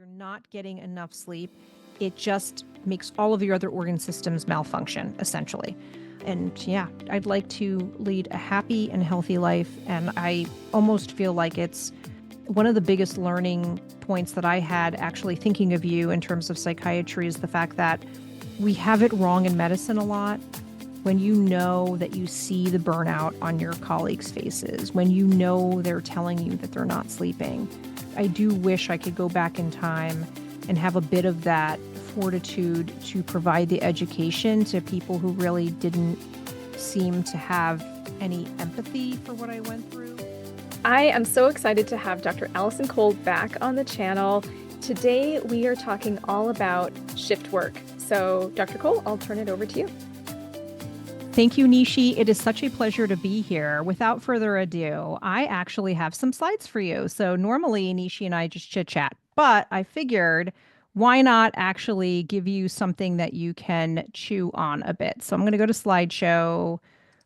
you're not getting enough sleep, it just makes all of your other organ systems malfunction, essentially. And yeah, I'd like to lead a happy and healthy life. And I almost feel like it's one of the biggest learning points that I had actually thinking of you in terms of psychiatry is the fact that we have it wrong in medicine a lot. When you know that you see the burnout on your colleagues' faces, when you know they're telling you that they're not sleeping, I do wish I could go back in time and have a bit of that fortitude to provide the education to people who really didn't seem to have any empathy for what I went through. I am so excited to have Dr. Alison Kole back on the channel. Today, we are talking all about shift work. So, Dr. Kole, I'll turn it over to you. Thank you, Nishi. It is such a pleasure to be here. Without further ado, I actually have some slides for you. So normally Nishi and I just chit chat, but I figured why not actually give you something that you can chew on a bit. So I'm going to go to slideshow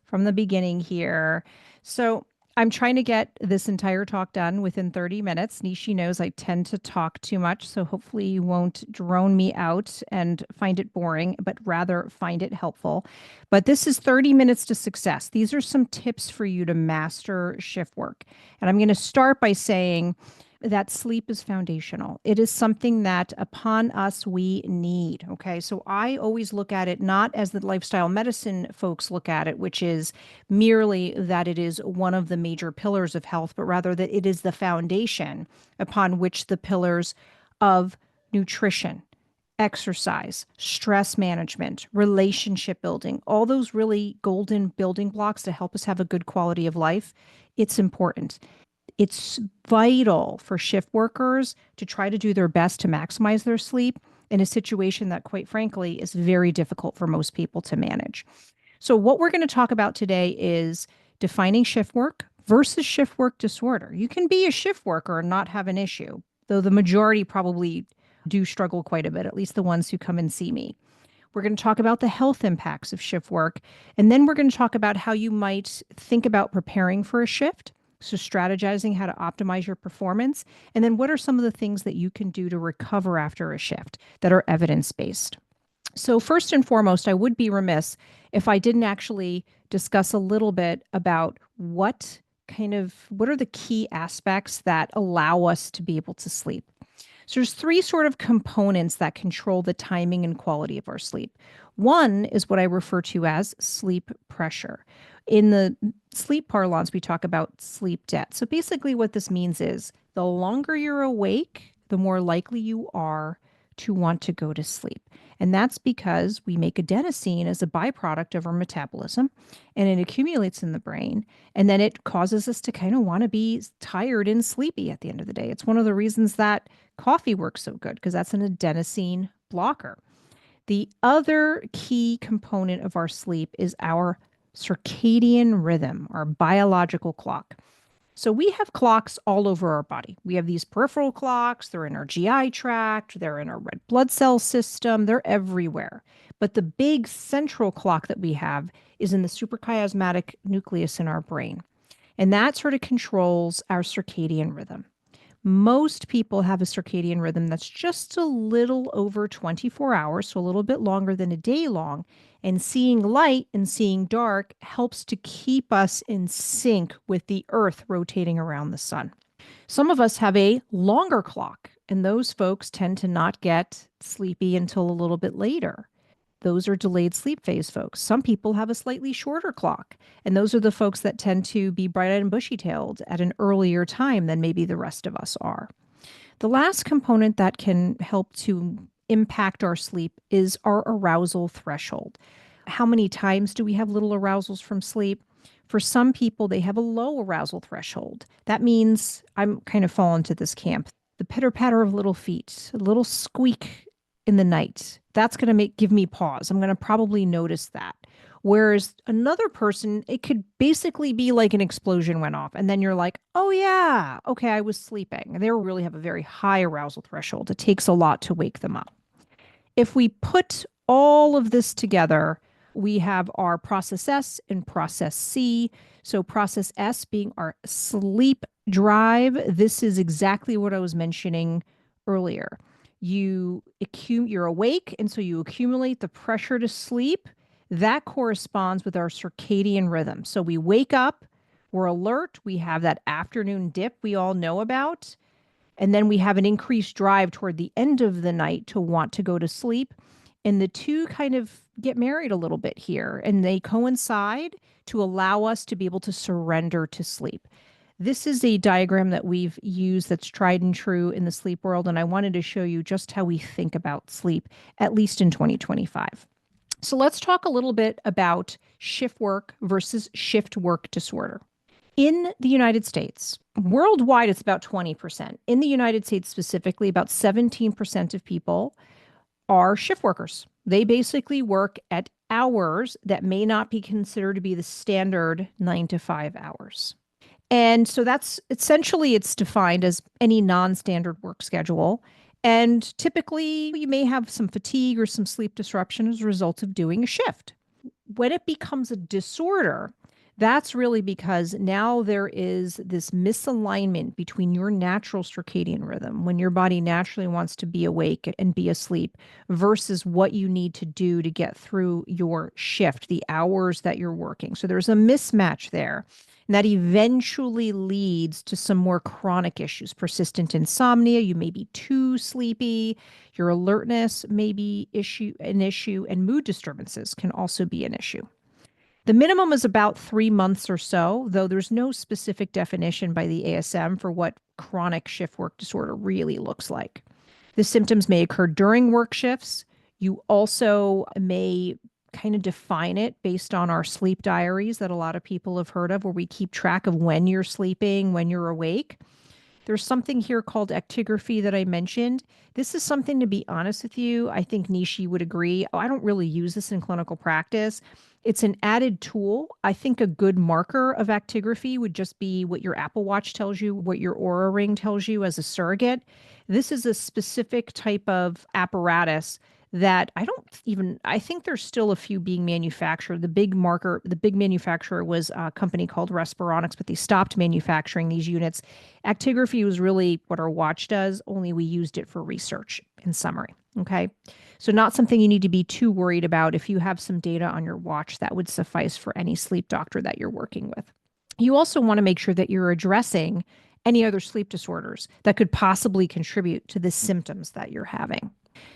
from the beginning here. So I'm trying to get this entire talk done within 30 minutes. Nishi knows I tend to talk too much, so hopefully you won't drone me out and find it boring, but rather find it helpful. But this is 30 minutes to success. These are some tips for you to master shift work. And I'm going to start by saying that sleep is foundational. It is something that upon us we need. Okay. So I always look at it not as the lifestyle medicine folks look at it, which is merely that it is one of the major pillars of health, but rather that it is the foundation upon which the pillars of nutrition, exercise, stress management, relationship building, all those really golden building blocks to help us have a good quality of life. It's important. It's vital for shift workers to try to do their best to maximize their sleep in a situation that, quite frankly, is very difficult for most people to manage. So what we're going to talk about today is defining shift work versus shift work disorder. You can be a shift worker and not have an issue, though the majority probably do struggle quite a bit, at least the ones who come and see me. We're going to talk about the health impacts of shift work, and then we're going to talk about how you might think about preparing for a shift. So strategizing how to optimize your performance. And then what are some of the things that you can do to recover after a shift that are evidence-based? So first and foremost, I would be remiss if I didn't actually discuss a little bit about what are the key aspects that allow us to be able to sleep. So there's three sort of components that control the timing and quality of our sleep. One is what I refer to as sleep pressure. In the sleep parlance, we talk about sleep debt. So basically what this means is the longer you're awake, the more likely you are to want to go to sleep. And that's because we make adenosine as a byproduct of our metabolism, and it accumulates in the brain. And then it causes us to kind of want to be tired and sleepy at the end of the day. It's one of the reasons that coffee works so good, because that's an adenosine blocker. The other key component of our sleep is our circadian rhythm, our biological clock. So we have clocks all over our body. We have these peripheral clocks, they're in our GI tract, they're in our red blood cell system, they're everywhere. But the big central clock that we have is in the suprachiasmatic nucleus in our brain. And that sort of controls our circadian rhythm. Most people have a circadian rhythm that's just a little over 24 hours, so a little bit longer than a day long. And seeing light and seeing dark helps to keep us in sync with the earth rotating around the sun. Some of us have a longer clock, and those folks tend to not get sleepy until a little bit later. Those are delayed sleep phase folks. Some people have a slightly shorter clock, and those are the folks that tend to be bright-eyed and bushy-tailed at an earlier time than maybe the rest of us are. The last component that can help to impact our sleep is our arousal threshold. How many times do we have little arousals from sleep? For some people, they have a low arousal threshold. That means I'm kind of fall into this camp. The pitter-patter of little feet, a little squeak in the night. That's going to give me pause. I'm going to probably notice that. Whereas another person, it could basically be like an explosion went off. And then you're like, oh yeah, okay, I was sleeping. And they really have a very high arousal threshold. It takes a lot to wake them up. If we put all of this together, we have our process S and process C. So process S being our sleep drive. This is exactly what I was mentioning earlier. you're awake, and so you accumulate the pressure to sleep. That corresponds with our circadian rhythm. So we wake up, we're alert, we have that afternoon dip we all know about, and then we have an increased drive toward the end of the night to want to go to sleep. And the two kind of get married a little bit here, and they coincide to allow us to be able to surrender to sleep. This is a diagram that we've used that's tried and true in the sleep world, and I wanted to show you just how we think about sleep, at least in 2025. So let's talk a little bit about shift work versus shift work disorder. In the United States, worldwide, it's about 20%. In the United States specifically, about 17% of people are shift workers. They basically work at hours that may not be considered to be the standard 9 to 5 hours. And so that's essentially it's defined as any non-standard work schedule. And typically you may have some fatigue or some sleep disruption as a result of doing a shift. When it becomes a disorder, that's really because now there is this misalignment between your natural circadian rhythm, when your body naturally wants to be awake and be asleep, versus what you need to do to get through your shift, the hours that you're working. So there's a mismatch there. And that eventually leads to some more chronic issues, persistent insomnia. You may be too sleepy. Your alertness may be an issue, and mood disturbances can also be an issue. The minimum is about 3 months or so, though there's no specific definition by the ASM for what chronic shift work disorder really looks like. The symptoms may occur during work shifts. You also may kind of define it based on our sleep diaries that a lot of people have heard of, where we keep track of when you're sleeping, when you're awake. There's something here called actigraphy that I mentioned. This is something, to be honest with you, I think Nishi would agree. I don't really use this in clinical practice. It's an added tool. I think a good marker of actigraphy would just be what your Apple Watch tells you, what your Oura Ring tells you as a surrogate. This is a specific type of apparatus that I think there's still a few being manufactured. The big manufacturer was a company called Respironics, but they stopped manufacturing these units. Actigraphy was really what our watch does, only we used it for research in summary. Okay. So not something you need to be too worried about. If you have some data on your watch, that would suffice for any sleep doctor that you're working with. You also want to make sure that you're addressing any other sleep disorders that could possibly contribute to the symptoms that you're having.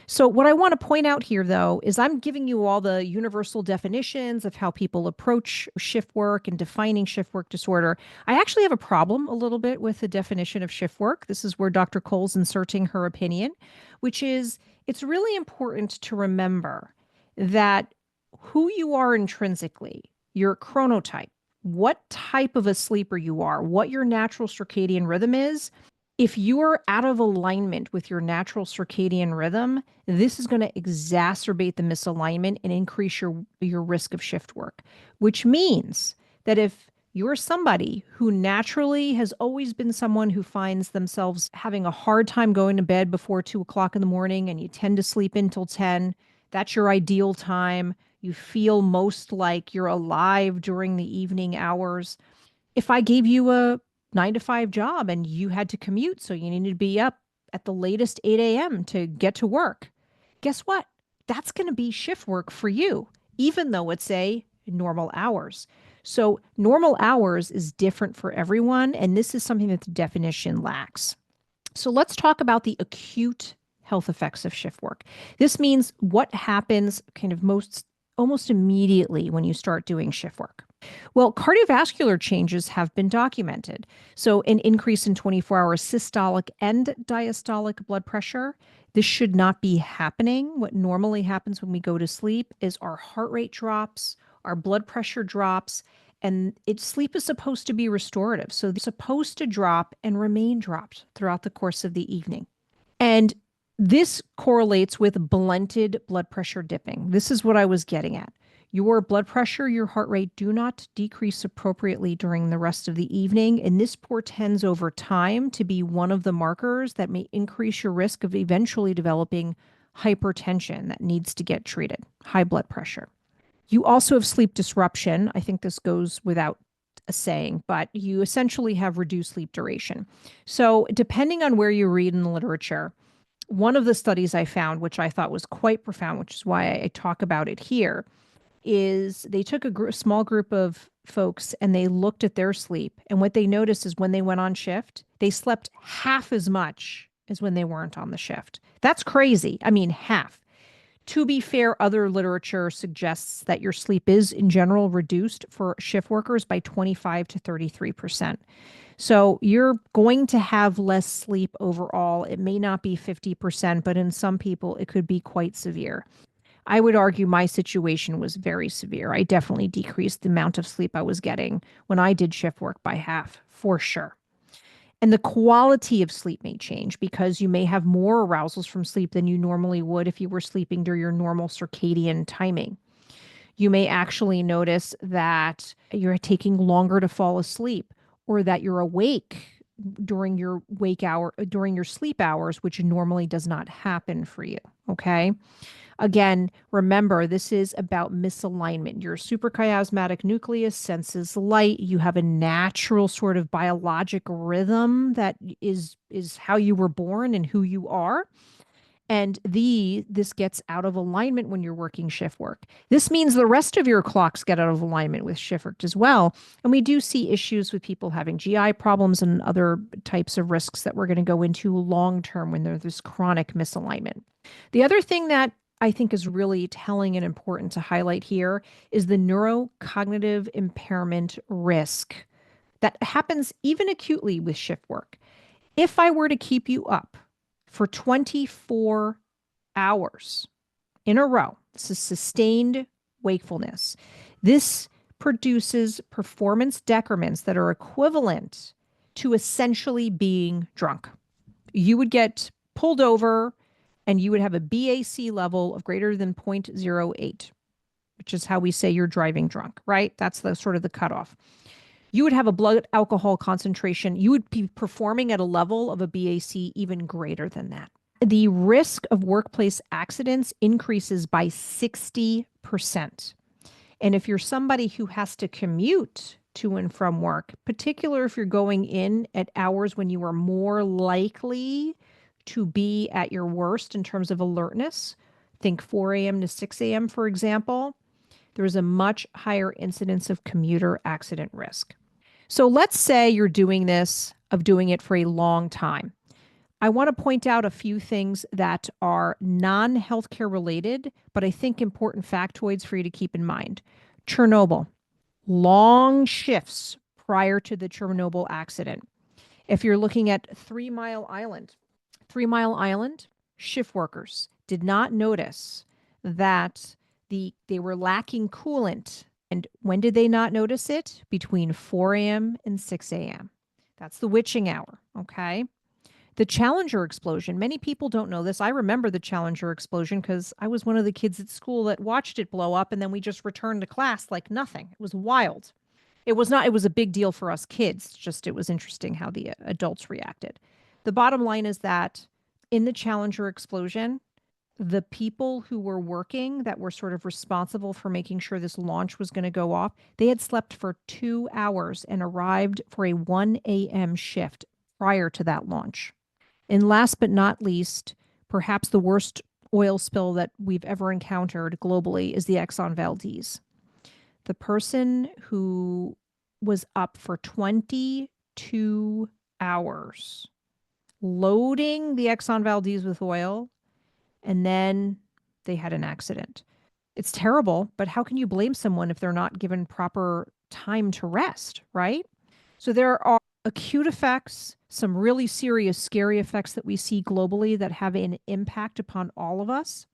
So what I want to point out here, though, is I'm giving you all the universal definitions of how people approach shift work and defining shift work disorder. I actually have a problem a little bit with the definition of shift work. This is where Dr. Kole's inserting her opinion, which is it's really important to remember that who you are intrinsically, your chronotype, what type of a sleeper you are, what your natural circadian rhythm is. If you are out of alignment with your natural circadian rhythm, this is going to exacerbate the misalignment and increase your risk of shift work, which means that if you're somebody who naturally has always been someone who finds themselves having a hard time going to bed before 2 o'clock in the morning and you tend to sleep until 10, that's your ideal time. You feel most like you're alive during the evening hours. If I gave you a 9 to 5 job and you had to commute, so you needed to be up at the latest 8 a.m. to get to work, guess what? That's going to be shift work for you, even though it's a normal hours. So normal hours is different for everyone, and this is something that the definition lacks. So let's talk about the acute health effects of shift work. This means what happens kind of almost immediately when you start doing shift work. Well, cardiovascular changes have been documented. So an increase in 24-hour systolic and diastolic blood pressure. This should not be happening. What normally happens when we go to sleep is our heart rate drops, our blood pressure drops, and sleep is supposed to be restorative. So it's supposed to drop and remain dropped throughout the course of the evening. And this correlates with blunted blood pressure dipping. This is what I was getting at. Your blood pressure, your heart rate do not decrease appropriately during the rest of the evening, and this portends over time to be one of the markers that may increase your risk of eventually developing hypertension that needs to get treated, high blood pressure. You also have sleep disruption. I think this goes without a saying, but you essentially have reduced sleep duration. So depending on where you read in the literature, One of the studies I found, which I thought was quite profound, which is why I talk about it here, is they took a small group of folks and they looked at their sleep. And what they noticed is when they went on shift, they slept half as much as when they weren't on the shift. That's crazy. I mean, half. To be fair, other literature suggests that your sleep is in general reduced for shift workers by 25 to 33%. So you're going to have less sleep overall. It may not be 50%, but in some people, it could be quite severe. I would argue my situation was very severe. I definitely decreased the amount of sleep I was getting when I did shift work by half, for sure. And the quality of sleep may change because you may have more arousals from sleep than you normally would if you were sleeping during your normal circadian timing. You may actually notice that you're taking longer to fall asleep or that you're awake during your during your sleep hours, which normally does not happen for you. Okay. Again, remember, this is about misalignment. Your suprachiasmatic nucleus senses light. You have a natural sort of biologic rhythm that is how you were born and who you are. And this gets out of alignment when you're working shift work. This means the rest of your clocks get out of alignment with shift work as well. And we do see issues with people having GI problems and other types of risks that we're going to go into long term when there's this chronic misalignment. The other thing that I think is really telling and important to highlight here is the neurocognitive impairment risk that happens even acutely with shift work. If I were to keep you up for 24 hours in a row, this is sustained wakefulness. This produces performance decrements that are equivalent to essentially being drunk. You would get pulled over and you would have a BAC level of greater than 0.08, which is how we say you're driving drunk, right? That's the sort of the cutoff. You would have a blood alcohol concentration. You would be performing at a level of a BAC even greater than that. The risk of workplace accidents increases by 60%. And if you're somebody who has to commute to and from work, particularly if you're going in at hours when you are more likely to be at your worst in terms of alertness, think 4 a.m. to 6 a.m., for example, there is a much higher incidence of commuter accident risk. So let's say you're doing it for a long time. I want to point out a few things that are non-healthcare related, but I think important factoids for you to keep in mind. Chernobyl, long shifts prior to the Chernobyl accident. If you're looking at 3 Mile Island, 3 Mile Island, shift workers did not notice that they were lacking coolant. And when did they not notice it? Between 4 a.m. and 6 a.m. That's the witching hour, okay? The Challenger explosion, many people don't know this. I remember the Challenger explosion because I was one of the kids at school that watched it blow up and then we just returned to class like nothing. It was wild. It was not, it was a big deal for us kids. Just it was interesting how the adults reacted. The bottom line is that in the Challenger explosion, the people who were working that were sort of responsible for making sure this launch was going to go off, they had slept for 2 hours and arrived for a 1 a.m. shift prior to that launch. And last but not least, perhaps the worst oil spill that we've ever encountered globally is the Exxon Valdez. The person who was up for 22 hours loading the Exxon Valdez with oil, and then they had an accident. It's terrible, but how can you blame someone if they're not given proper time to rest, right? So there are acute effects, some really serious, scary effects that we see globally that have an impact upon all of us.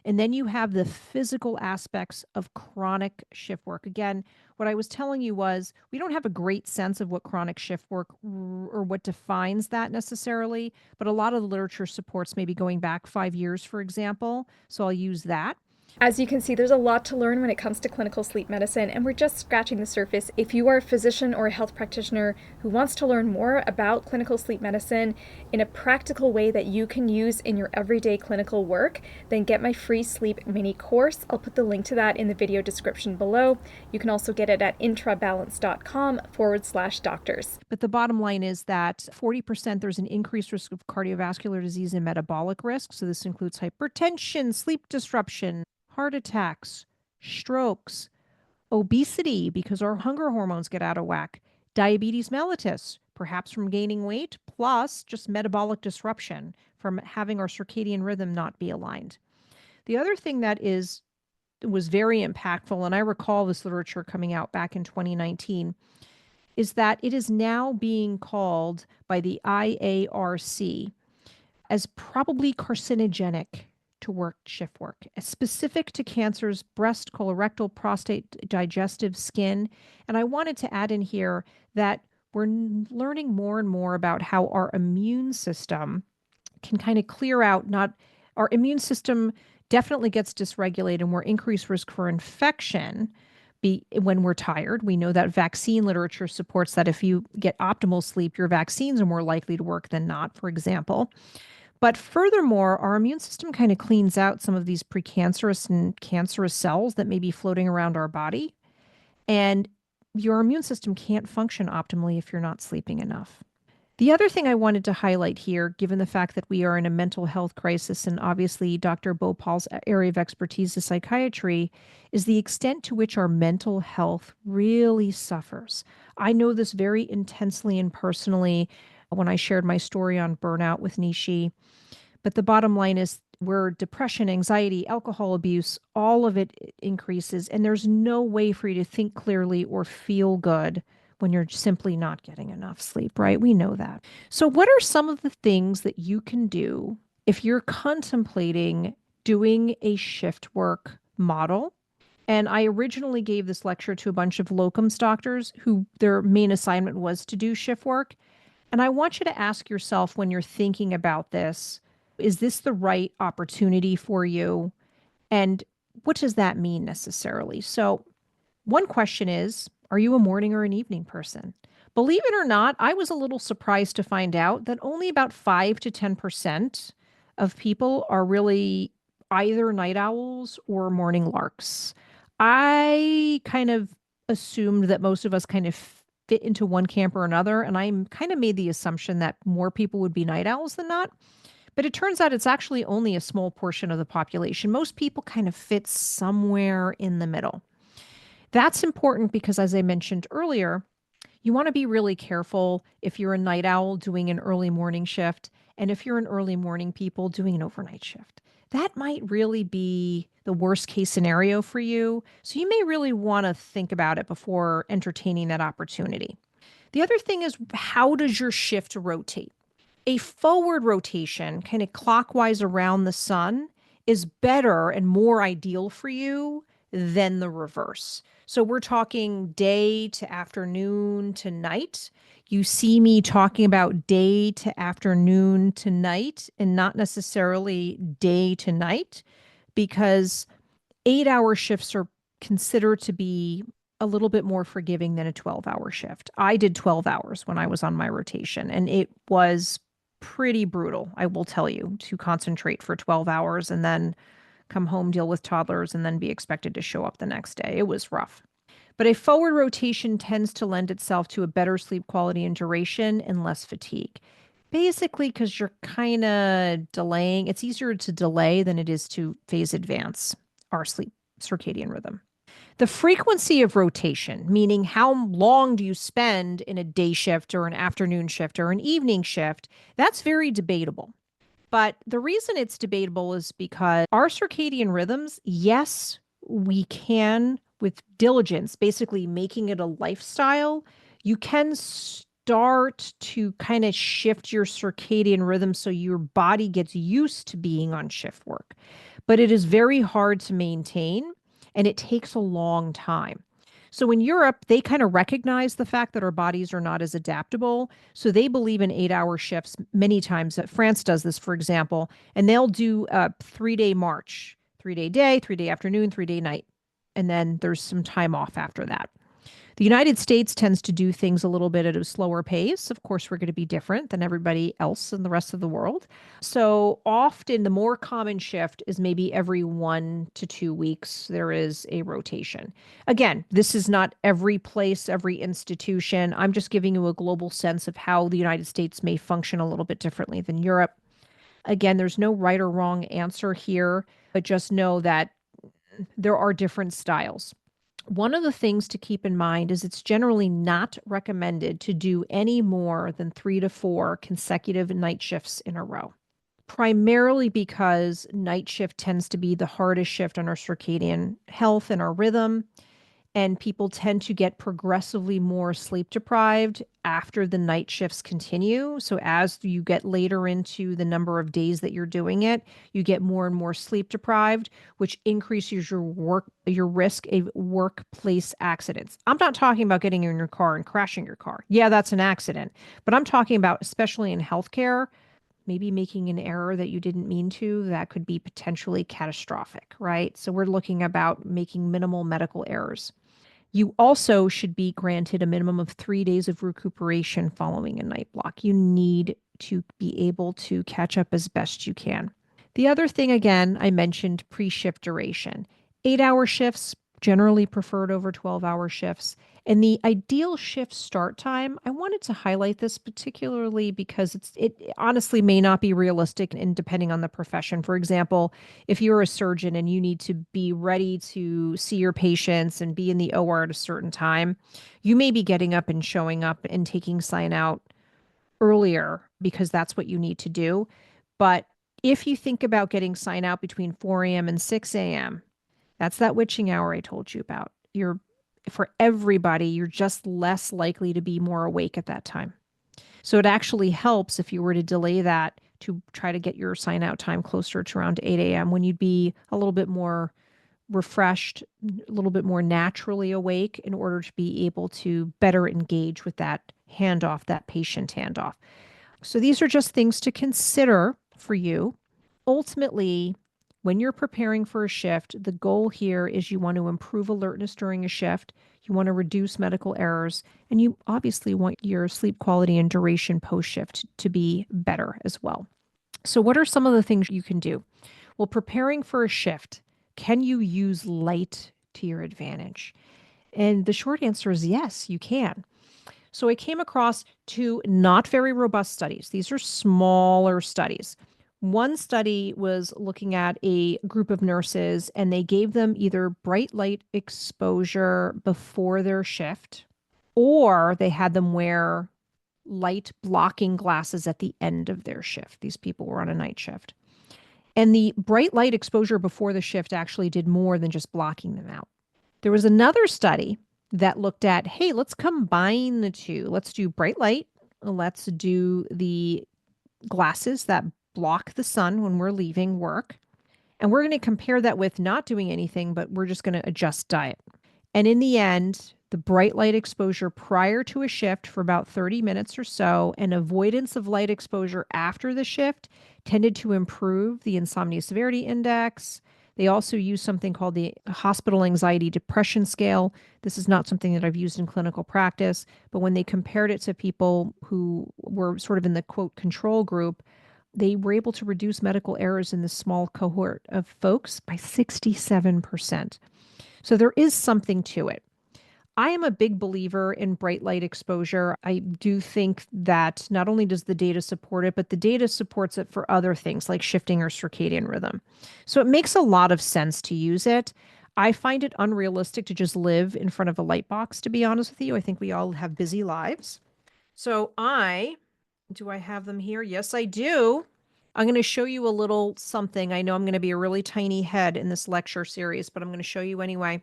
And then you have the physical aspects of chronic shift work. Again, what I was telling you was we don't have a great sense of what chronic shift work or what defines that necessarily, but a lot of the literature supports maybe going back 5 years, for example. So I'll use that. As you can see, there's a lot to learn when it comes to clinical sleep medicine, and we're just scratching the surface. If you are a physician or a health practitioner who wants to learn more about clinical sleep medicine in a practical way that you can use in your everyday clinical work, then get my free sleep mini course. I'll put the link to that in the video description below. You can also get it at intrabalance.com/doctors. But the bottom line is that 40% there's an increased risk of cardiovascular disease and metabolic risk. So this includes hypertension, sleep disruption, heart attacks, strokes, obesity because our hunger hormones get out of whack, diabetes mellitus, perhaps from gaining weight, plus just metabolic disruption from having our circadian rhythm not be aligned. The other thing that was very impactful, and I recall this literature coming out back in 2019, is that it is now being called by the IARC as probably carcinogenic to work shift work, specific to cancers, breast, colorectal, prostate, digestive, skin. And I wanted to add in here that we're learning more and more about how our immune system can kind of clear out, not our immune system definitely gets dysregulated and we're increased risk for infection when we're tired. We know that vaccine literature supports that if you get optimal sleep, your vaccines are more likely to work than not, for example. But furthermore, our immune system kind of cleans out some of these precancerous and cancerous cells that may be floating around our body. And your immune system can't function optimally if you're not sleeping enough. The other thing I wanted to highlight here, given the fact that we are in a mental health crisis, and obviously Dr. Bhopal's area of expertise is psychiatry, is the extent to which our mental health really suffers. I know this very intensely and personally when I shared my story on burnout with Nishi. But the bottom line is where depression, anxiety, alcohol abuse, all of it increases. And there's no way for you to think clearly or feel good when you're simply not getting enough sleep, right? We know that. So, what are some of the things that you can do if you're contemplating doing a shift work model? And I originally gave this lecture to a bunch of locums doctors who their main assignment was to do shift work. And I want you to ask yourself when you're thinking about this, is this the right opportunity for you? And what does that mean necessarily? So, one question is, are you a morning or an evening person? Believe it or not, I was a little surprised to find out that only about 5 to 10% of people are really either night owls or morning larks. I kind of assumed that most of us kind of fit into one camp or another, and I kind of made the assumption that more people would be night owls than not. But it turns out it's actually only a small portion of the population. Most people kind of fit somewhere in the middle. That's important because, as I mentioned earlier, you want to be really careful if you're a night owl doing an early morning shift, and if you're an early morning people doing an overnight shift. That might really be the worst case scenario for you. So you may really want to think about it before entertaining that opportunity. The other thing is, how does your shift rotate? A forward rotation, kind of clockwise around the sun, is better and more ideal for you than the reverse. So we're talking day to afternoon to night. You see me talking about day to afternoon to night and not necessarily day to night, because 8-hour shifts are considered to be a little bit more forgiving than a 12-hour shift. I did 12 hours when I was on my rotation, and it was pretty brutal, I will tell you, to concentrate for 12 hours and then come home, deal with toddlers, and then be expected to show up the next day. It was rough. But a forward rotation tends to lend itself to a better sleep quality and duration and less fatigue. Basically, because you're kind of delaying. It's easier to delay than it is to phase advance our sleep circadian rhythm. The frequency of rotation, meaning how long do you spend in a day shift or an afternoon shift or an evening shift, that's very debatable. But the reason it's debatable is because our circadian rhythms, yes, we can, with diligence, basically making it a lifestyle, you can start to kind of shift your circadian rhythm so your body gets used to being on shift work. But it is very hard to maintain, and it takes a long time. So in Europe, they kind of recognize the fact that our bodies are not as adaptable. So they believe in 8-hour shifts many times. France does this, for example, and they'll do a 3-day march 3-day day, 3-day afternoon, 3-day night. And then there's some time off after that. The United States tends to do things a little bit at a slower pace. Of course, we're going to be different than everybody else in the rest of the world. So often, the more common shift is maybe every 1 to 2 weeks, there is a rotation. Again, this is not every place, every institution. I'm just giving you a global sense of how the United States may function a little bit differently than Europe. Again, there's no right or wrong answer here, but just know that there are different styles. One of the things to keep in mind is it's generally not recommended to do any more than 3 to 4 consecutive night shifts in a row, primarily because night shift tends to be the hardest shift on our circadian health and our rhythm. And people tend to get progressively more sleep deprived after the night shifts continue. So as you get later into the number of days that you're doing it, you get more and more sleep deprived, which increases your risk of workplace accidents. I'm not talking about getting in your car and crashing your car. Yeah, that's an accident. But I'm talking about, especially in healthcare, maybe making an error that you didn't mean to, that could be potentially catastrophic, right? So we're looking about making minimal medical errors. You also should be granted a minimum of 3 days of recuperation following a night block. You need to be able to catch up as best you can. The other thing, again, I mentioned pre-shift duration. 8-hour shifts, generally preferred over 12-hour shifts. And the ideal shift start time, I wanted to highlight this particularly because it honestly may not be realistic and depending on the profession. For example, if you're a surgeon and you need to be ready to see your patients and be in the OR at a certain time, you may be getting up and showing up and taking sign out earlier because that's what you need to do. But if you think about getting sign out between 4 a.m. and 6 a.m., that's that witching hour I told you about. For everybody, you're just less likely to be more awake at that time. So it actually helps if you were to delay that to try to get your sign out time closer to around 8 a.m. when you'd be a little bit more refreshed, a little bit more naturally awake in order to be able to better engage with that handoff, that patient handoff. So these are just things to consider for you. Ultimately, when you're preparing for a shift, the goal here is you want to improve alertness during a shift, you want to reduce medical errors, and you obviously want your sleep quality and duration post-shift to be better as well. So what are some of the things you can do? Well, preparing for a shift, can you use light to your advantage? And the short answer is yes, you can. So I came across 2 not very robust studies. These are smaller studies. One study was looking at a group of nurses and they gave them either bright light exposure before their shift or they had them wear light blocking glasses at the end of their shift. These people were on a night shift. And the bright light exposure before the shift actually did more than just blocking them out. There was another study that looked at, hey, let's combine the two. Let's do bright light. Let's do the glasses that block the sun when we're leaving work. And we're going to compare that with not doing anything, but we're just going to adjust diet. And in the end, the bright light exposure prior to a shift for about 30 minutes or so and avoidance of light exposure after the shift tended to improve the insomnia severity index. They also use something called the hospital anxiety depression scale. This is not something that I've used in clinical practice, but when they compared it to people who were sort of in the quote control group, they were able to reduce medical errors in this small cohort of folks by 67%. So there is something to it. I am a big believer in bright light exposure. I do think that not only does the data support it, but the data supports it for other things like shifting our circadian rhythm. So it makes a lot of sense to use it. I find it unrealistic to just live in front of a light box, to be honest with you. I think we all have busy lives. So do I have them here? Yes, I do. I'm going to show you a little something. I know I'm going to be a really tiny head in this lecture series, but I'm going to show you anyway.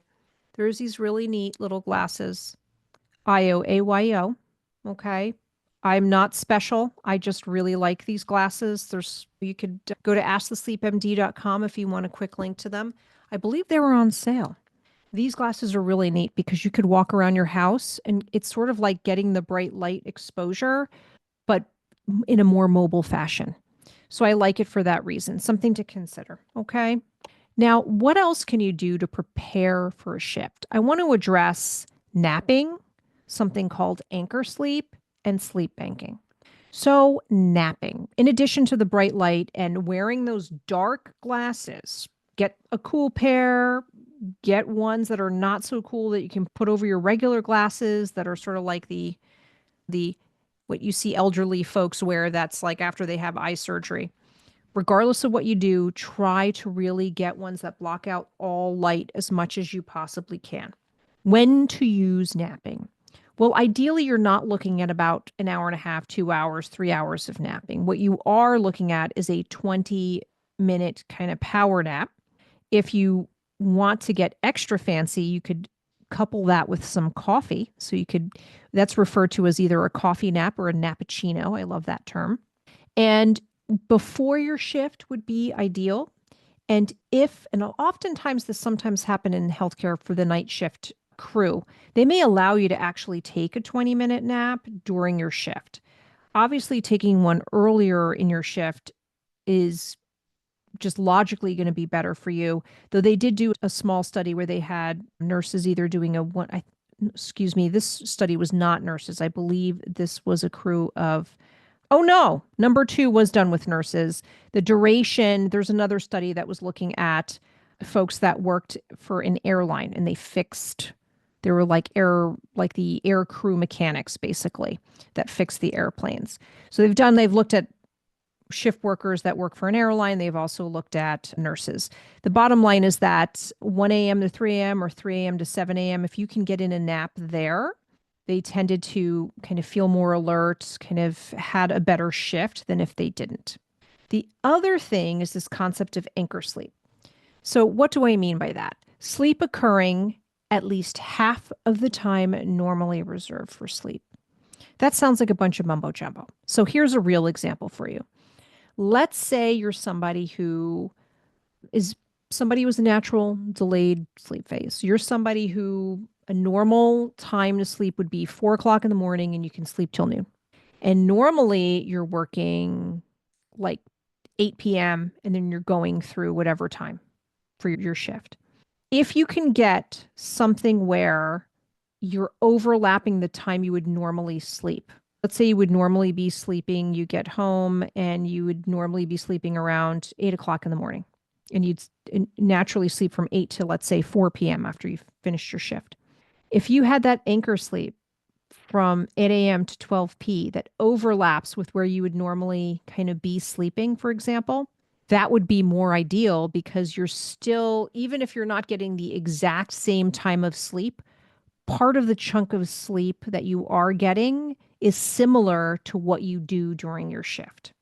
There's these really neat little glasses. IOAYO. Okay. I'm not special. I just really like these glasses. You could go to askthesleepmd.com if you want a quick link to them. I believe they were on sale. These glasses are really neat because you could walk around your house and it's sort of like getting the bright light exposure, but in a more mobile fashion. So I like it for that reason. Something to consider. Okay. Now, what else can you do to prepare for a shift? I want to address napping, something called anchor sleep, and sleep banking. So, napping, in addition to the bright light and wearing those dark glasses, get a cool pair, get ones that are not so cool that you can put over your regular glasses that are sort of like the what you see elderly folks wear, that's like after they have eye surgery. Regardless of what you do, try to really get ones that block out all light as much as you possibly can. When to use napping? Well, ideally, you're not looking at about an hour and a half, 2 hours, 3 hours of napping. What you are looking at is a 20-minute kind of power nap. If you want to get extra fancy, you could couple that with some coffee. So that's referred to as either a coffee nap or a nappuccino. I love that term. And before your shift would be ideal. And oftentimes this sometimes happen in healthcare for the night shift crew, they may allow you to actually take a 20-minute nap during your shift. Obviously, taking one earlier in your shift is just logically going to be better for you. Though they did do a small study where they had nurses either doing excuse me, this study was not nurses. I believe this was a crew of, oh no, number two was done with nurses. The duration, there's another study that was looking at folks that worked for an airline and they were like the air crew mechanics basically that fixed the airplanes. So they've looked at shift workers that work for an airline. They've also looked at nurses. The bottom line is that 1 a.m. to 3 a.m. or 3 a.m. to 7 a.m., if you can get in a nap there, they tended to kind of feel more alert, kind of had a better shift than if they didn't. The other thing is this concept of anchor sleep. So what do I mean by that? Sleep occurring at least half of the time normally reserved for sleep. That sounds like a bunch of mumbo jumbo. So here's a real example for you. Let's say you're somebody who was a natural delayed sleep phase. You're somebody who a normal time to sleep would be 4 o'clock in the morning and you can sleep till noon. And normally you're working like 8 p.m. and then you're going through whatever time for your shift. If you can get something where you're overlapping the time you would normally sleep. Let's say you would normally be sleeping, you get home and you would normally be sleeping around 8 o'clock in the morning. And you'd naturally sleep from 8 to, let's say, 4 p.m. after you've finished your shift. If you had that anchor sleep from 8 a.m. to 12 p that overlaps with where you would normally kind of be sleeping, for example, that would be more ideal because you're still, even if you're not getting the exact same time of sleep, part of the chunk of sleep that you are getting is similar to what you do during your shift.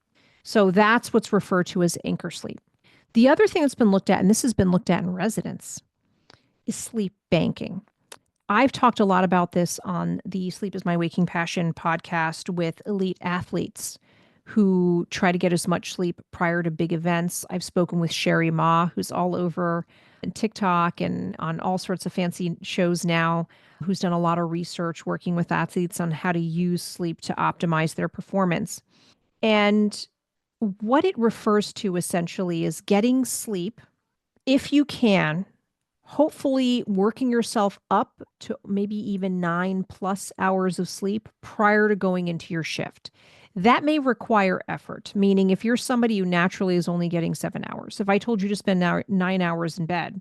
So that's what's referred to as anchor sleep. The other thing that's been looked at, and this has been looked at in residence, is sleep banking. I've talked a lot about this on the Sleep is My Waking Passion podcast with elite athletes who try to get as much sleep prior to big events. I've spoken with Sherry Ma, who's all over TikTok and on all sorts of fancy shows now, who's done a lot of research working with athletes on how to use sleep to optimize their performance. And what it refers to essentially is getting sleep, if you can, hopefully working yourself up to maybe even 9+ hours of sleep prior to going into your shift. That may require effort, meaning if you're somebody who naturally is only getting 7 hours, if I told you to spend 9 hours in bed,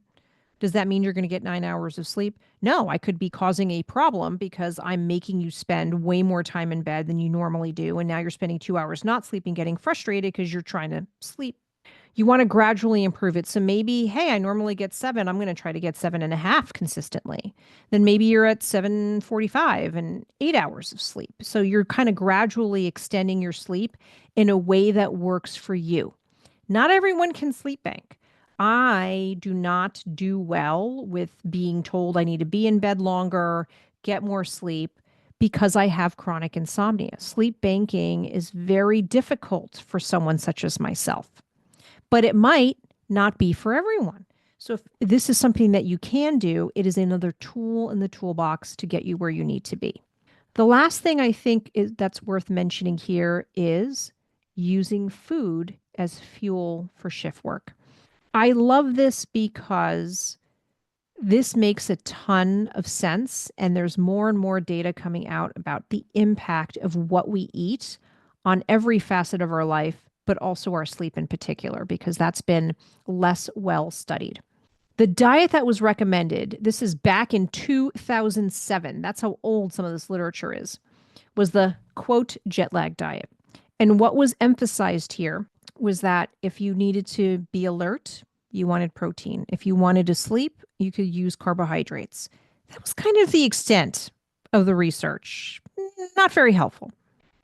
does that mean you're going to get 9 hours of sleep? No, I could be causing a problem because I'm making you spend way more time in bed than you normally do. And now you're spending 2 hours not sleeping, getting frustrated because you're trying to sleep. You want to gradually improve it. So maybe, hey, I normally get 7. I'm going to try to get 7.5 consistently. Then maybe you're at 7:45 and 8 hours of sleep. So you're kind of gradually extending your sleep in a way that works for you. Not everyone can sleep bank. I do not do well with being told I need to be in bed longer, get more sleep, because I have chronic insomnia. Sleep banking is very difficult for someone such as myself, but it might not be for everyone. So if this is something that you can do, it is another tool in the toolbox to get you where you need to be. The last thing I think that's worth mentioning here is using food as fuel for shift work. I love this because this makes a ton of sense, and there's more and more data coming out about the impact of what we eat on every facet of our life, but also our sleep in particular, because that's been less well studied. The diet that was recommended, this is back in 2007, that's how old some of this literature is, was the quote jet lag diet. And what was emphasized here was that if you needed to be alert, you wanted protein. If you wanted to sleep, you could use carbohydrates. That was kind of the extent of the research. Not very helpful.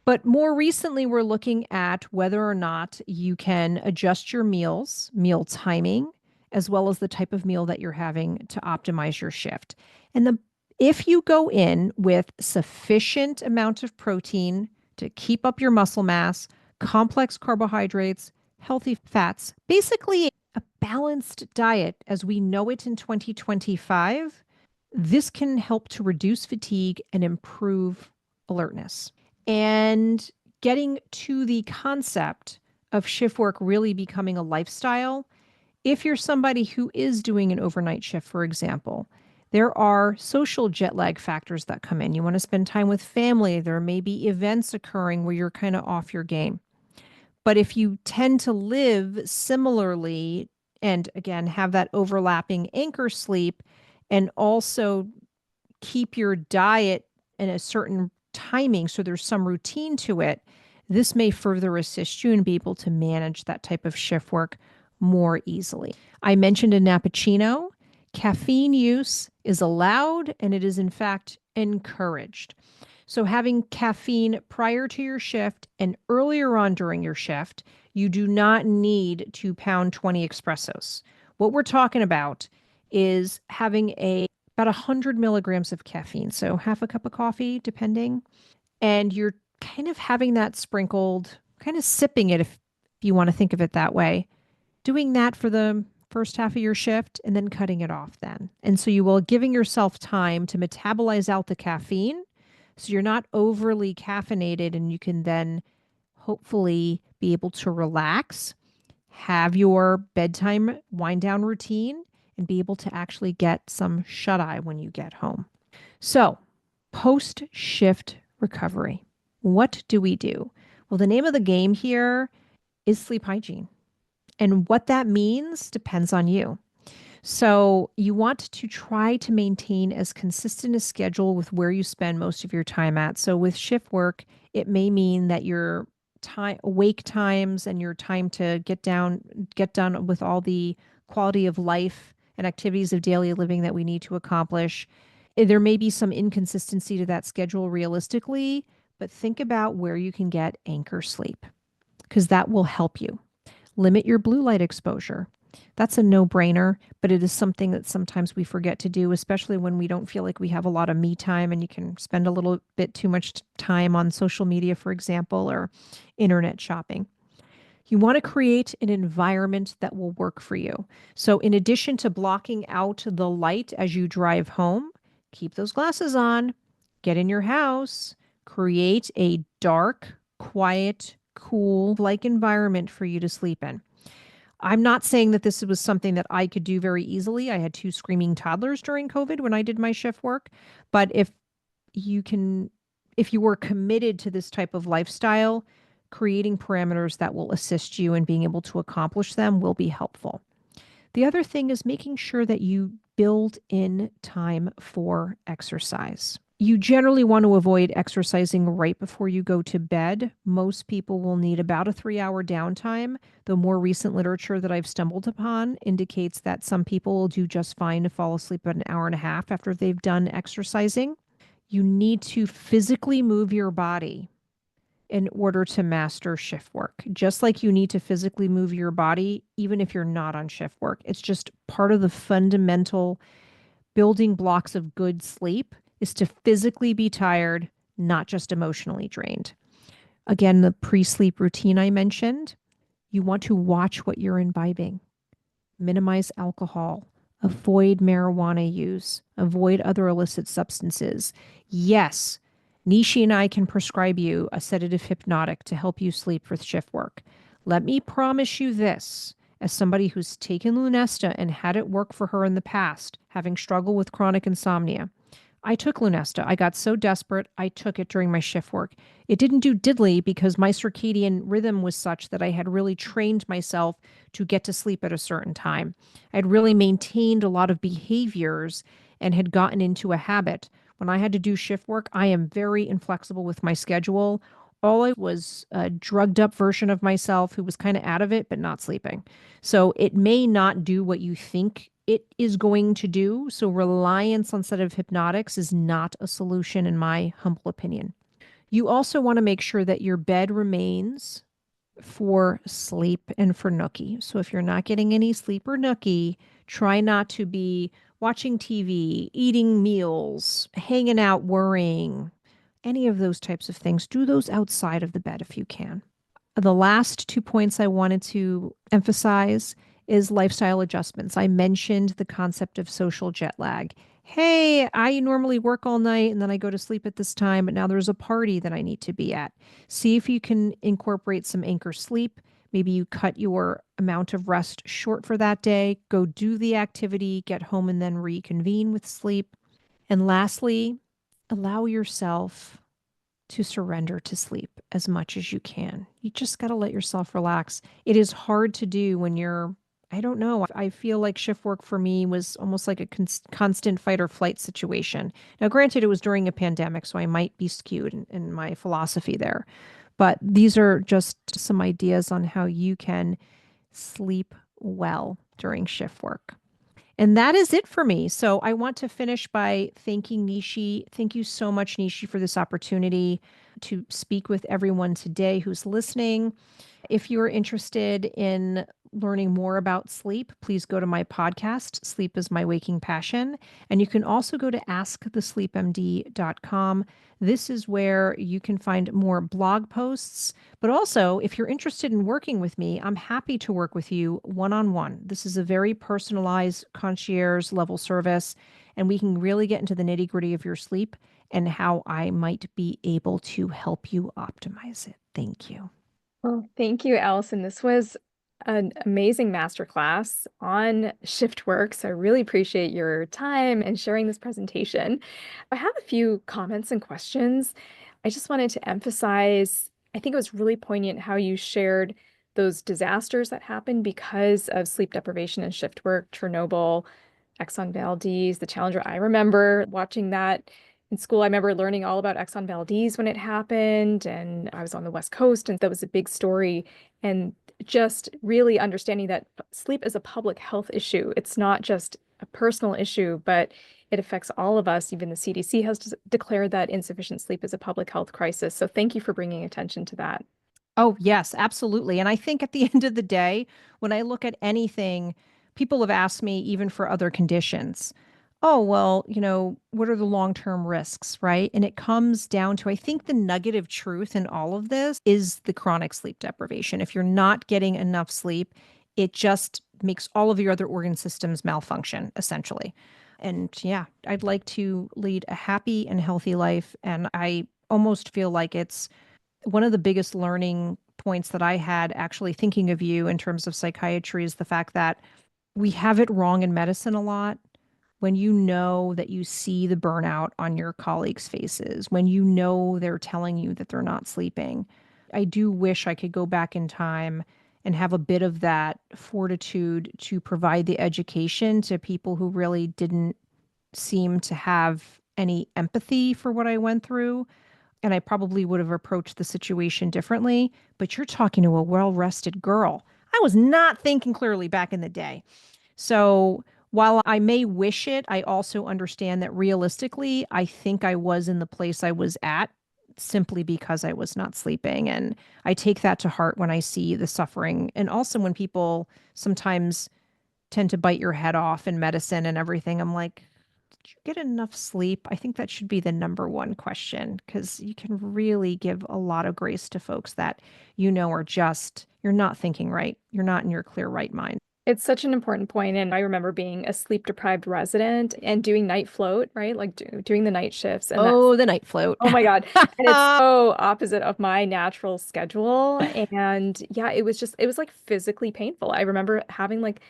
But more recently, we're looking at whether or not you can adjust your meals, meal timing, as well as the type of meal that you're having to optimize your shift. And the if you go in with sufficient amount of protein to keep up your muscle mass, complex carbohydrates, healthy fats, basically a balanced diet as we know it in 2025, this can help to reduce fatigue and improve alertness. And getting to the concept of shift work really becoming a lifestyle, if you're somebody who is doing an overnight shift, for example, there are social jet lag factors that come in. You want to spend time with family. There may be events occurring where you're kind of off your game. But if you tend to live similarly and again have that overlapping anchor sleep and also keep your diet in a certain timing so there's some routine to it, this may further assist you and be able to manage that type of shift work more easily. I mentioned a nappuccino. Caffeine use is allowed and it is in fact encouraged. So having caffeine prior to your shift and earlier on during your shift, you do not need to pound 20 espressos. What we're talking about is having a about 100 milligrams of caffeine, so half a cup of coffee, depending. And you're kind of having that sprinkled, kind of sipping it if you want to think of it that way, doing that for the first half of your shift and then cutting it off then. And so you will giving yourself time to metabolize out the caffeine so you're not overly caffeinated and you can then hopefully be able to relax, have your bedtime wind down routine, and be able to actually get some shut eye when you get home. So, post shift recovery. What do we do? Well, the name of the game here is sleep hygiene. And what that means depends on you. So, you want to try to maintain as consistent a schedule with where you spend most of your time at. So, with shift work, it may mean that your time wake times and your time to get done with all the quality of life and activities of daily living that we need to accomplish. There may be some inconsistency to that schedule realistically, but think about where you can get anchor sleep because that will help you. Limit your blue light exposure. That's a no brainer, but it is something that sometimes we forget to do, especially when we don't feel like we have a lot of me time and you can spend a little bit too much time on social media, for example, or internet shopping. You want to create an environment that will work for you. So, in addition to blocking out the light as you drive home, keep those glasses on, get in your house, create a dark, quiet, cool like environment for you to sleep in. I'm not saying that this was something that I could do very easily. I had two screaming toddlers during COVID when I did my shift work. But you can, if you were committed to this type of lifestyle, creating parameters that will assist you in being able to accomplish them will be helpful. The other thing is making sure that you build in time for exercise. You generally want to avoid exercising right before you go to bed. Most people will need about a 3 hour downtime. The more recent literature that I've stumbled upon indicates that some people will do just fine to fall asleep at an hour and a half after they've done exercising. You need to physically move your body in order to master shift work. Just like you need to physically move your body, even if you're not on shift work. It's just part of the fundamental building blocks of good sleep is to physically be tired, not just emotionally drained. Again, the pre-sleep routine I mentioned, you want to watch what you're imbibing, minimize alcohol, avoid marijuana use, avoid other illicit substances. Yes, Nishi and I can prescribe you a sedative hypnotic to help you sleep for shift work. Let me promise you this. as somebody who's taken Lunesta and had it work for her in the past, having struggled with chronic insomnia. I took Lunesta. I got so desperate, I took it during my shift work. It didn't do diddly because my circadian rhythm was such that I had really trained myself to get to sleep at a certain time. I had really maintained a lot of behaviors and had gotten into a habit. When I had to do shift work, I am very inflexible with my schedule. All I was a drugged up version of myself who was kind of out of it, but not sleeping. So it may not do what you think it is going to do. So reliance on sedative hypnotics is not a solution, in my humble opinion. You also want to make sure that your bed remains for sleep and for nookie. So if you're not getting any sleep or nookie, try not to be watching TV, eating meals, hanging out, worrying, any of those types of things. Do those outside of the bed if you can. The last 2 points I wanted to emphasize is lifestyle adjustments. I mentioned the concept of social jet lag. Hey, I normally work all night and then I go to sleep at this time, but now there's a party that I need to be at. See if you can incorporate some anchor sleep. Maybe you cut your amount of rest short for that day, go do the activity, get home, and then reconvene with sleep. And lastly, allow yourself to surrender to sleep as much as you can. You just got to let yourself relax. It is hard to do when you're, I don't know. I feel like shift work for me was almost like a constant fight or flight situation. Now, granted, it was during a pandemic, so I might be skewed in my philosophy there. But these are just some ideas on how you can sleep well during shift work. And that is it for me. So I want to finish by thanking Nishi. Thank you so much, Nishi, for this opportunity to speak with everyone today who's listening. If you're interested in learning more about sleep, please go to my podcast, Sleep is My Waking Passion. And you can also go to askthesleepmd.com. This is where you can find more blog posts. But also, if you're interested in working with me, I'm happy to work with you one-on-one. This is a very personalized concierge level service, and we can really get into the nitty-gritty of your sleep and how I might be able to help you optimize it. Thank you. Well, thank you, Allison. This was an amazing masterclass on shift work. So I really appreciate your time and sharing this presentation. I have a few comments and questions. I just wanted to emphasize, I think it was really poignant how you shared those disasters that happened because of sleep deprivation and shift work, Chernobyl, Exxon Valdez, the Challenger. I remember watching that in school. I remember learning all about Exxon Valdez when it happened, and I was on the West Coast, and that was a big story. And just really understanding that sleep is a public health issue. It's not just a personal issue, but it affects all of us. Even the CDC has declared that insufficient sleep is a public health crisis. So thank you for bringing attention to that. Oh, yes, absolutely. And I think at the end of the day, when I look at anything, people have asked me, even for other conditions, oh, well, what are the long-term risks, right? And it comes down to, I think the nugget of truth in all of this is the chronic sleep deprivation. If you're not getting enough sleep, it just makes all of your other organ systems malfunction, essentially. And yeah, I'd like to lead a happy and healthy life. And I almost feel like it's one of the biggest learning points that I had actually thinking of you in terms of psychiatry is the fact that we have it wrong in medicine a lot. When you know that you see the burnout on your colleagues' faces, when you know they're telling you that they're not sleeping, I do wish I could go back in time and have a bit of that fortitude to provide the education to people who really didn't seem to have any empathy for what I went through, and I probably would have approached the situation differently. But you're talking to a well-rested girl. I was not thinking clearly back in the day. So while I may wish it, I also understand that realistically, I think I was in the place I was at simply because I was not sleeping. And I take that to heart when I see the suffering. And also when people sometimes tend to bite your head off in medicine and everything, I'm like, did you get enough sleep? I think that should be the number one question, because you can really give a lot of grace to folks that are just, you're not thinking right. You're not in your clear right mind. It's such an important point, and I remember being a sleep deprived resident and doing night float, right? Like doing the night shifts, and that's Oh, the night float. oh my God. And it's so opposite of my natural schedule. And yeah, it was like physically painful. I remember having like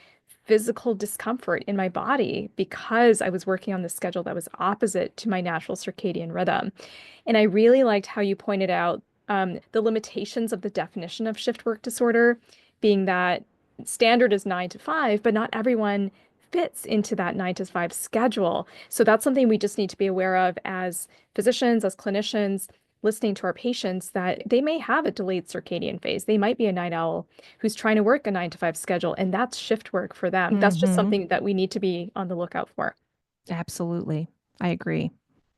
physical discomfort in my body because I was working on this schedule that was opposite to my natural circadian rhythm. And I really liked how you pointed out the limitations of the definition of shift work disorder, being that standard is 9 to 5, but not everyone fits into that 9 to 5 schedule. So that's something we just need to be aware of as physicians, as clinicians, listening to our patients that they may have a delayed circadian phase. They might be a night owl who's trying to work a 9 to 5 schedule, and that's shift work for them. That's just Hmm. something that we need to be on the lookout for. Absolutely. I agree.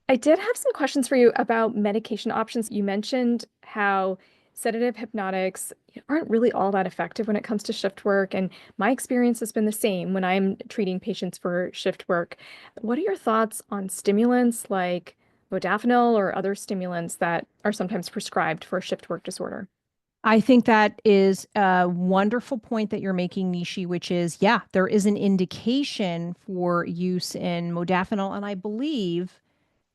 I did have some questions for you about medication options. You mentioned how sedative hypnotics aren't really all that effective when it comes to shift work, and my experience has been the same when I'm treating patients for shift work. What are your thoughts on stimulants like modafinil or other stimulants that are sometimes prescribed for shift work disorder? I think that is a wonderful point that you're making, Nishi, which is, yeah, there is an indication for use in modafinil. And I believe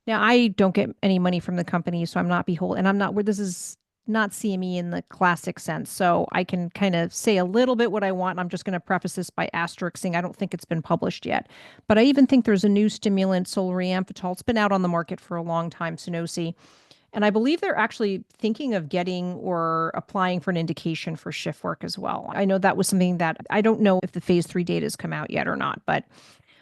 now I don't get any money from the company, so I'm not beholden, and I'm not where this is not CME in the classic sense. So I can kind of say a little bit what I want. And I'm just going to preface this by asterisking. I don't think it's been published yet, but I even think there's a new stimulant, solriamfetol. It's been out on the market for a long time, Sunosi. And I believe they're actually thinking of getting or applying for an indication for shift work as well. I know that was something that I don't know if the phase 3 data has come out yet or not, but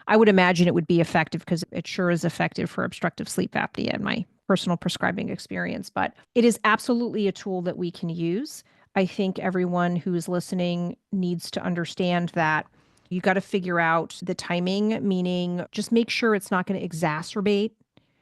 I would imagine it would be effective because it sure is effective for obstructive sleep apnea in my personal prescribing experience. But it is absolutely a tool that we can use. I think everyone who is listening needs to understand that you got to figure out the timing, meaning just make sure it's not going to exacerbate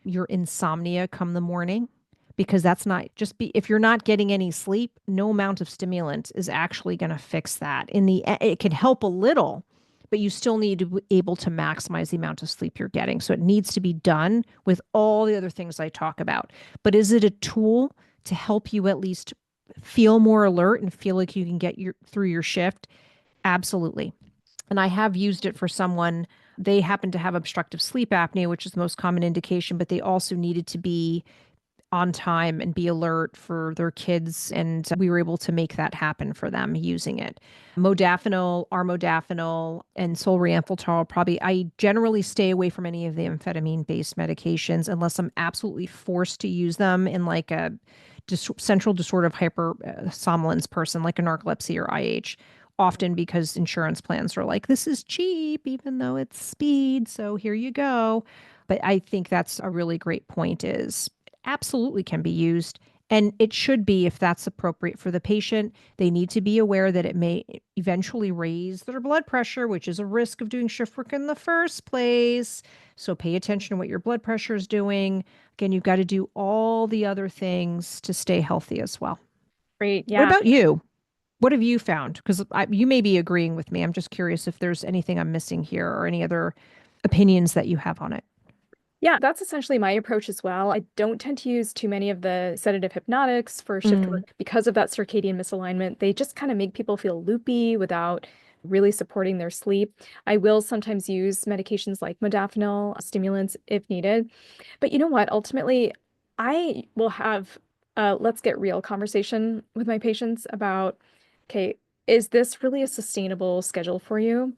your insomnia come the morning, because that's not just be if you're not getting any sleep, no amount of stimulant is actually going to fix that. It can help a little, but you still need to be able to maximize the amount of sleep you're getting. So it needs to be done with all the other things I talk about. But is it a tool to help you at least feel more alert and feel like you can get your through your shift? Absolutely. And I have used it for someone. They happen to have obstructive sleep apnea, which is the most common indication, but they also needed to be on time and be alert for their kids. And we were able to make that happen for them using it. Modafinil, armodafinil, and solriamfetol probably, I generally stay away from any of the amphetamine-based medications unless I'm absolutely forced to use them in like a central disorder of hypersomnolence person, like a narcolepsy or IH. Often because insurance plans are like, this is cheap, even though it's speed. So here you go. But I think that's a really great point is absolutely can be used. And it should be if that's appropriate for the patient. They need to be aware that it may eventually raise their blood pressure, which is a risk of doing shift work in the first place. So pay attention to what your blood pressure is doing. Again, you've got to do all the other things to stay healthy as well. Great. What Yeah. about you? What have you found? Because you may be agreeing with me. I'm just curious if there's anything I'm missing here or any other opinions that you have on it. Yeah, that's essentially my approach as well. I don't tend to use too many of the sedative hypnotics for shift Mm. work because of that circadian misalignment. They just kind of make people feel loopy without really supporting their sleep. I will sometimes use medications like modafinil, stimulants if needed. But you know what? Ultimately, I will have a let's get real conversation with my patients about, okay, is this really a sustainable schedule for you?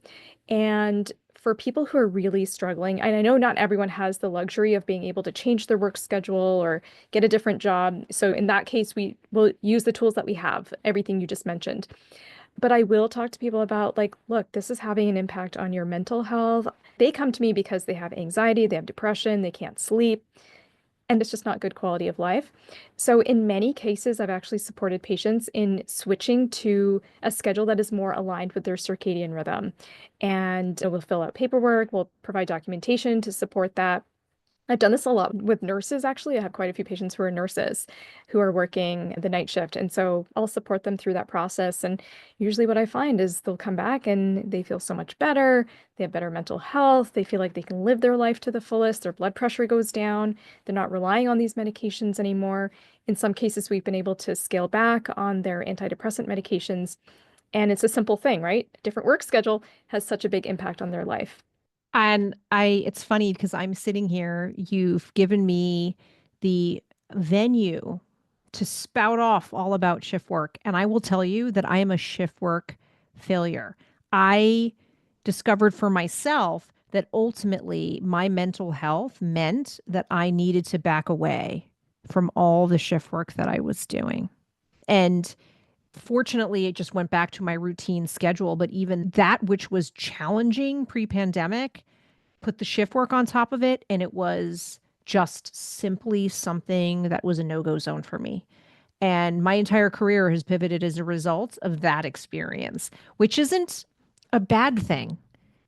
And for people who are really struggling, and I know not everyone has the luxury of being able to change their work schedule or get a different job. So in that case, we will use the tools that we have, everything you just mentioned. But I will talk to people about like, look, this is having an impact on your mental health. They come to me because they have anxiety, they have depression, they can't sleep, and it's just not good quality of life. So in many cases, I've actually supported patients in switching to a schedule that is more aligned with their circadian rhythm. And we'll fill out paperwork, we'll provide documentation to support that. I've done this a lot with nurses, actually. I have quite a few patients who are nurses who are working the night shift. And so I'll support them through that process. And usually what I find is they'll come back and they feel so much better. They have better mental health. They feel like they can live their life to the fullest. Their blood pressure goes down. They're not relying on these medications anymore. In some cases, we've been able to scale back on their antidepressant medications And it's a simple thing, right? Different work schedule has such a big impact on their life. And it's funny because I'm sitting here, you've given me the venue to spout off all about shift work. And I will tell you that I am a shift work failure. I discovered for myself that ultimately my mental health meant that I needed to back away from all the shift work that I was doing. And fortunately, it just went back to my routine schedule. But even that, which was challenging pre pandemic, put the shift work on top of it, and it was just simply something that was a no-go zone for me. And my entire career has pivoted as a result of that experience, which isn't a bad thing.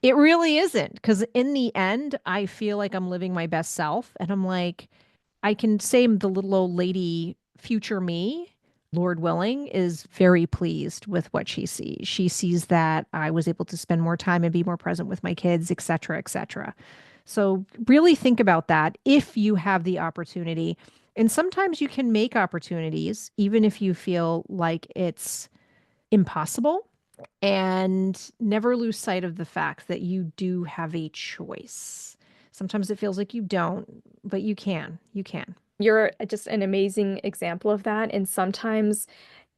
It really isn't, because in the end, I feel like I'm living my best self. And I'm like, I can say the little old lady, future me, Lord willing, is very pleased with what she sees. She sees that I was able to spend more time and be more present with my kids, et cetera, et cetera. So really think about that if you have the opportunity. And sometimes you can make opportunities, even if you feel like it's impossible, and never lose sight of the fact that you do have a choice. Sometimes it feels like you don't, but you can. You can. You're just an amazing example of that. And sometimes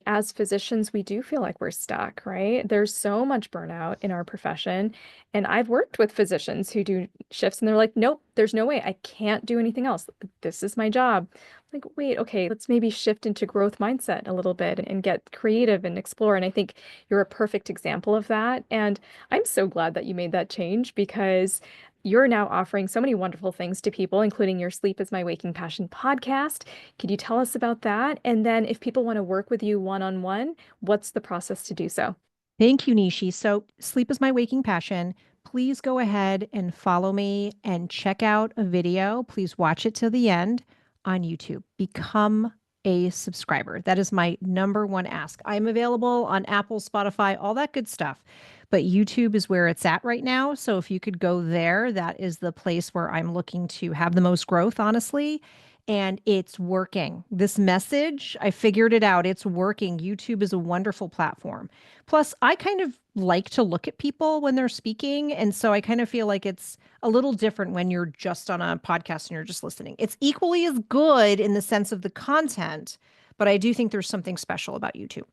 as physicians, we do feel like we're stuck, right? There's so much burnout in our profession. And I've worked with physicians who do shifts and they're like, nope, there's no way. I can't do anything else. This is my job. Like, wait, okay, let's maybe shift into growth mindset a little bit and get creative and explore. And I think you're a perfect example of that. And I'm so glad that you made that change because you're now offering so many wonderful things to people, including your Sleep is My Waking Passion podcast. Could you tell us about that? And then if people want to work with you one-on-one, what's the process to do so? Thank you, Nishi. So, sleep is my waking passion. Please go ahead and follow me and check out a video. Please watch it till the end on YouTube. Become a subscriber. That is my number one ask. I'm available on Apple, Spotify, all that good stuff. But YouTube is where it's at right now. So if you could go there, that is the place where I'm looking to have the most growth, honestly. And it's working. This message, I figured it out. It's working. YouTube is a wonderful platform. Plus, I kind of like to look at people when they're speaking. And so I kind of feel like it's a little different when you're just on a podcast and you're just listening. It's equally as good in the sense of the content, but I do think there's something special about YouTube.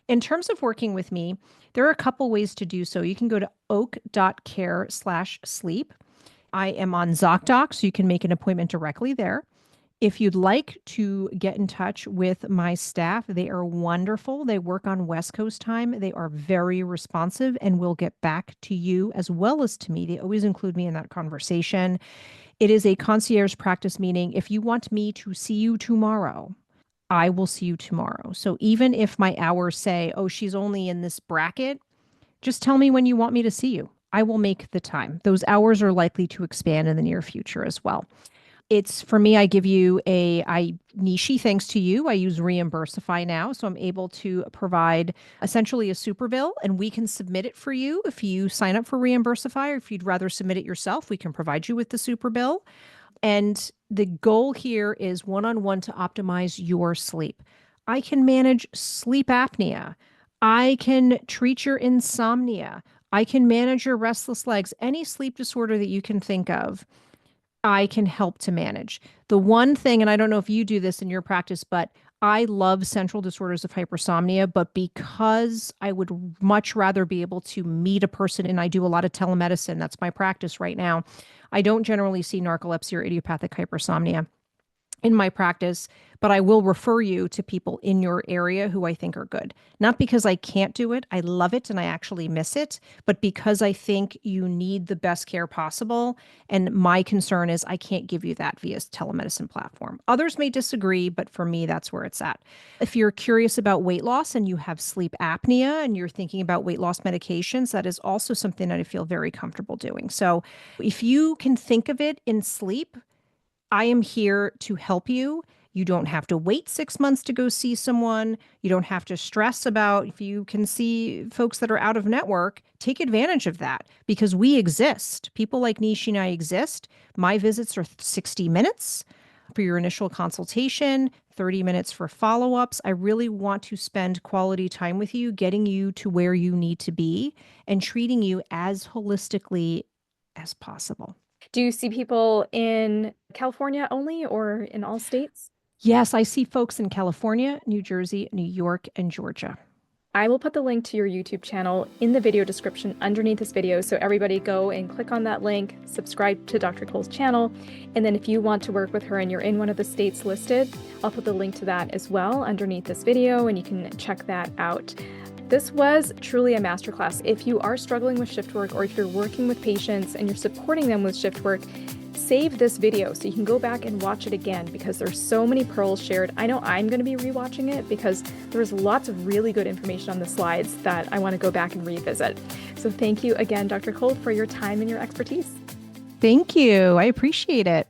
In terms of working with me, there are a couple ways to do so. You can go to oak.care/sleep. I am on ZocDoc, so you can make an appointment directly there. If you'd like to get in touch with my staff, they are wonderful. They work on West Coast time. They are very responsive and will get back to you as well as to me. They always include me in that conversation. It is a concierge practice, meaning if you want me to see you tomorrow, I will see you tomorrow. So even if my hours say, oh, she's only in this bracket, just tell me when you want me to see you. I will make the time. Those hours are likely to expand in the near future as well. It's for me, I give you Nishi, thanks to you, I use Reimbursify now. So I'm able to provide essentially a super bill and we can submit it for you. If you sign up for Reimbursify or if you'd rather submit it yourself, we can provide you with the super bill. And the goal here is one-on-one to optimize your sleep. I can manage sleep apnea. I can treat your insomnia. I can manage your restless legs, any sleep disorder that you can think of. I can help to manage. The one thing, and I don't know if you do this in your practice, but I love central disorders of hypersomnia, but because I would much rather be able to meet a person and I do a lot of telemedicine, that's my practice right now. I don't generally see narcolepsy or idiopathic hypersomnia in my practice, but I will refer you to people in your area who I think are good. Not because I can't do it, I love it and I actually miss it, but because I think you need the best care possible. And my concern is I can't give you that via telemedicine platform. Others may disagree, but for me, that's where it's at. If you're curious about weight loss and you have sleep apnea and you're thinking about weight loss medications, that is also something that I feel very comfortable doing. So if you can think of it in sleep, I am here to help you. You don't have to wait 6 months to go see someone. You don't have to stress about if you can see folks that are out of network. Take advantage of that because we exist. People like Nishi and I exist. My visits are 60 minutes. for your initial consultation, 30 minutes for follow-ups. I really want to spend quality time with you, getting you to where you need to be and treating you as holistically as possible. Do you see people in California only or in all states? Yes, I see folks in California, New Jersey, New York, and Georgia. I will put the link to your YouTube channel in the video description underneath this video. So everybody go and click on that link, subscribe to Dr. Kole's channel. And then if you want to work with her and you're in one of the states listed, I'll put the link to that as well underneath this video and you can check that out. This was truly a masterclass. If you are struggling with shift work or if you're working with patients and you're supporting them with shift work, save this video so you can go back and watch it again because there's so many pearls shared. I know I'm going to be rewatching it because there's lots of really good information on the slides that I want to go back and revisit. So thank you again, Dr. Kole, for your time and your expertise. Thank you. I appreciate it.